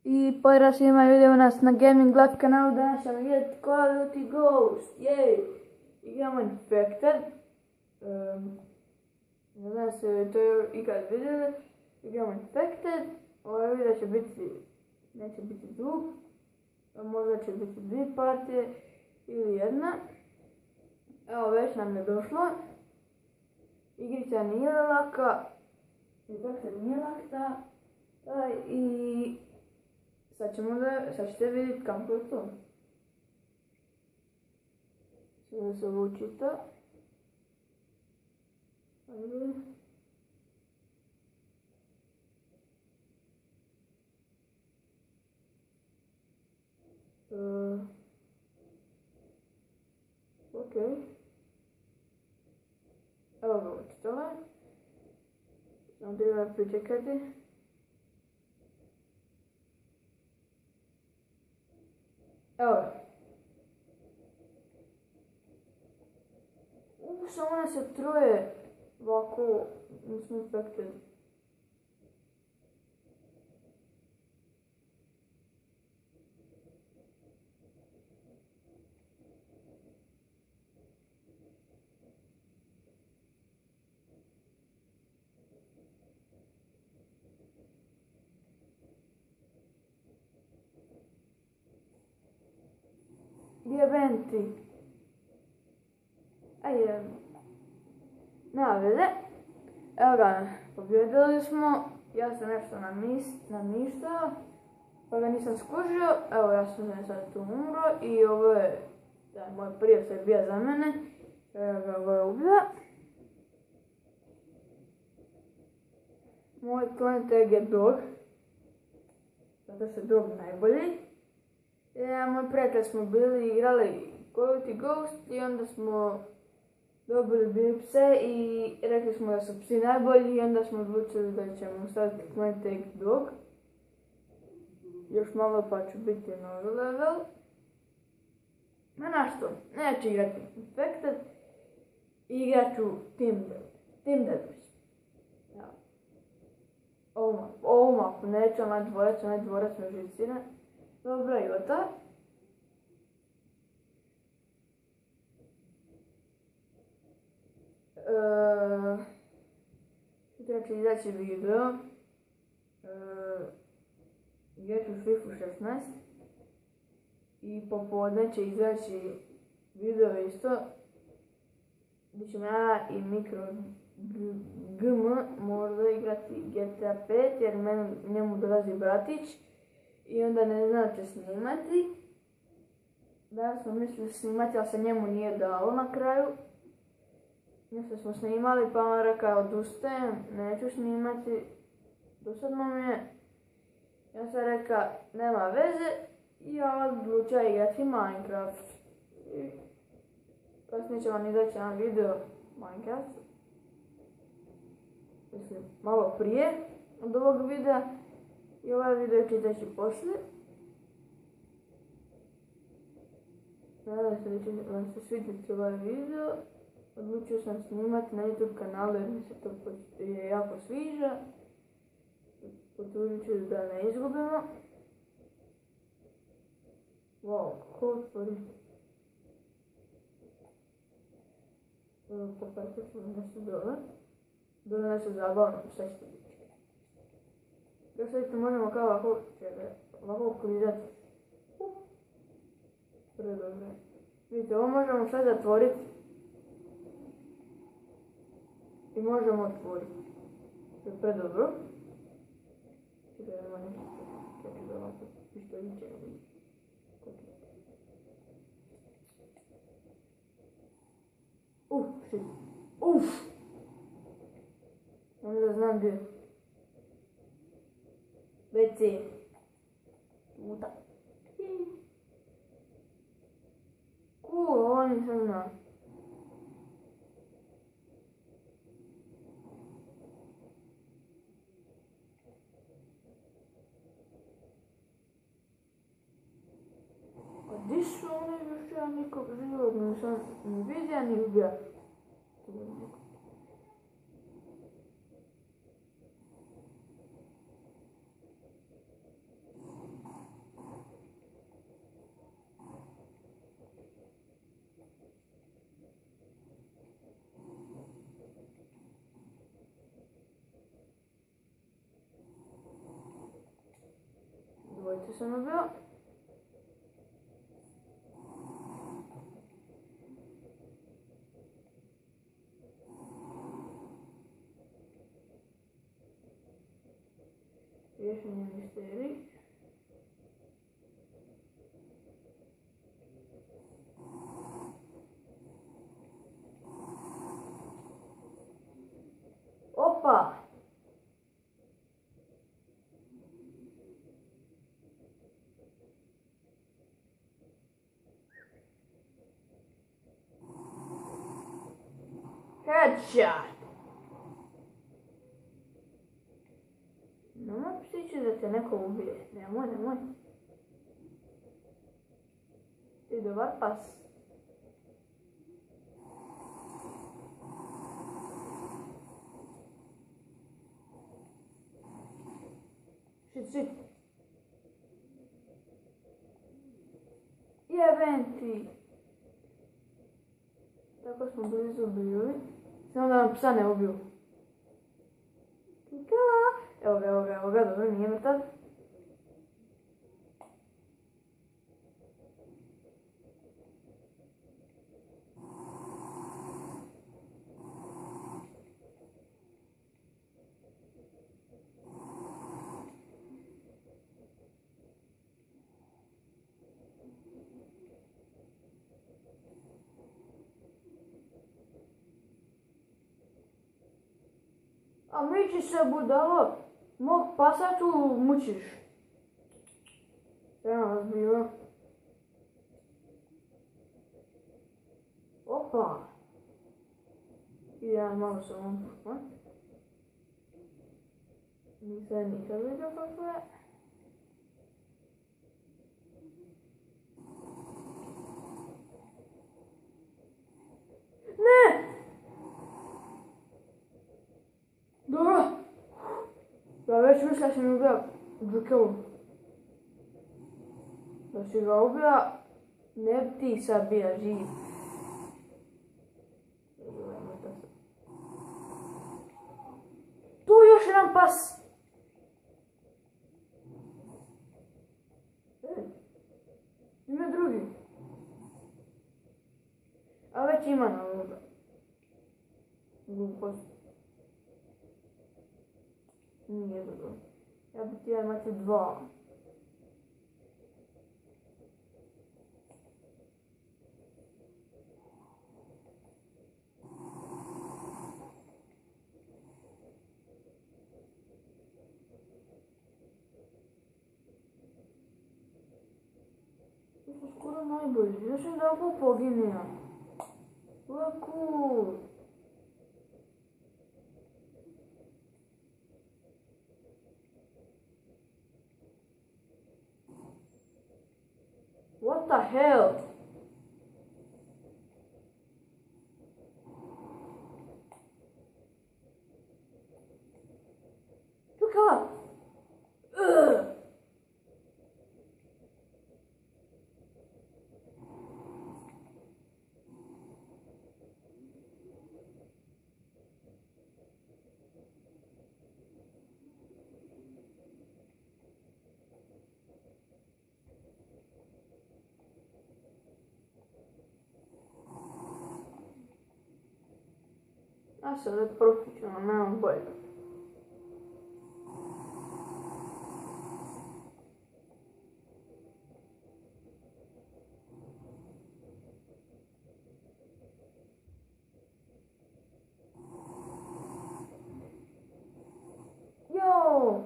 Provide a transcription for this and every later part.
I pozdrav svima, vidimo nas na Gaming Life kanalu. Danas ćemo vidjeti Call of Duty Ghost, jej! Igramo Infected. Ne znam se to ikad vidjeli. Igramo Infected. Ovaj video će biti, neće biti dug. Možda će biti 2 partije ili jedna. Evo već nam je došlo. Igrica nije laka. Infected nije laka. I sad ćete vidjeti kako je to. Sada se ovo čita. Ajde. Ok. Evo ga učitala. Samo treba pričekati. Evo ga. Samo nas je troje ovako nismo Infected. Gdje venti? Ajde. Nema veze. Evo ga, pobjedili smo. Ja sam nešto namištao. Pa ga nisam skužio. Evo ja sam sad tu umro. I ovo je moj prijatelj bio za mene. Evo ga, ovo je ubio. Moj clan tag je Dog. Zato što je Dog najbolji. Moj prijatelj smo bili igrali Call of Duty Ghost i onda smo dobili pse i rekli smo da su psi najbolji i onda smo odlučili da ćemo staviti clan tag Dog. Još malo pa ću biti novi level. Ma našto, neću igrati Infected, igrat ću Team Deathmatch. Ovu mapu neću, onaj dvorac me žicira. Dobro, i gotov. Sutra će izaći video. Igrat ću FIFA 16. I popodne će izaći video isto. Gdje ćemo ja i Mikro GM možda igrati GTA 5 jer njemu dolazi bratić. I onda ne znate snimati. Danas smo mislili snimati, ali se njemu nije dalo na kraju. Nešto smo snimali pa on rekao odustajem, neću snimati. Dosadno mi je. Ja sam rekao nema veze i ja odlučio igrati Minecraft. I kasnije će vam izaći jedan video Minecraft. Mislim, malo prije od ovog videa. I ovaj video ću izaći poslije. Nadam se da će vam se svidjeti ovaj video. Odlučio sam snimati na YouTube kanalu jer mi se to jako sviđa. Potrudit ću da ne izgubimo. Wow, kako otvori. Popratiti ćemo nešto dole. Dole nešto zabavno, šta ćete biti. Još sad možemo kao ovako klizati. Predobro. Vidite, ovo možemo sad zatvoriti. I možemo otvoriti. To je predobro. Čekaj, nema nešto. Čekaj da ovako isto iće. Shit. Onda znam gdje. WC. Puta. Cool, ovo nisam znao. A di su oni još ja nikog živog nisam ni vidio ni ubio. dvojice sam ubio. Riješen je misterij. Opa! Headshot! Nemoj psići da te neko ubije. Nemoj. Ti dobar pas. Shit. Jebem ti. Tako smo blizu bili. Samo da nam psa ne ubiju. Evo ga, dobro, nije mrtav. A miči se, budalo, mog pasa tu mučiš. Treba vas bilo. Opa. I ja malo sam vam pukla. Nisam nikad vidio kako je. Ne! Dobro. Ja već mislila sam mi ubija Džukevu. Da si ga ubija, ne bi ti sad bija živ. Tu još jedan pas. Ima drugi. A već ima na ovoga. Glupost. Nije dobro. Ja bi htjela imati dva. To su skoro najbolji. Još sam da ovo poginio. Ovo je cool. What the hell? Čukala! A sad je profesionalno, nemam bolje. Yo!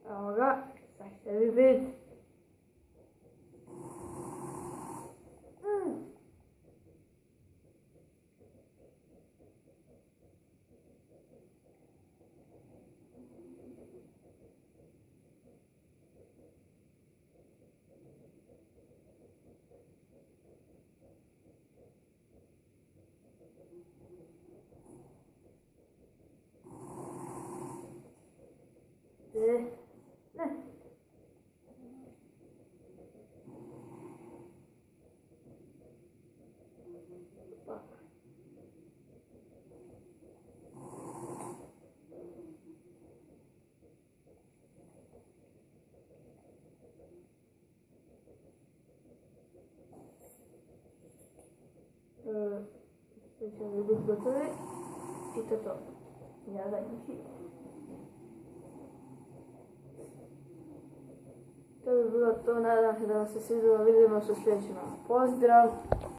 Evo ga, sad ćete vi vidjeti. Ne. Sve ćemo biti gotovi. I to je to. Ja zadnji. To bi bilo to, nadam se da vam se svidjelo, vidimo se u sljedećem. Pozdrav!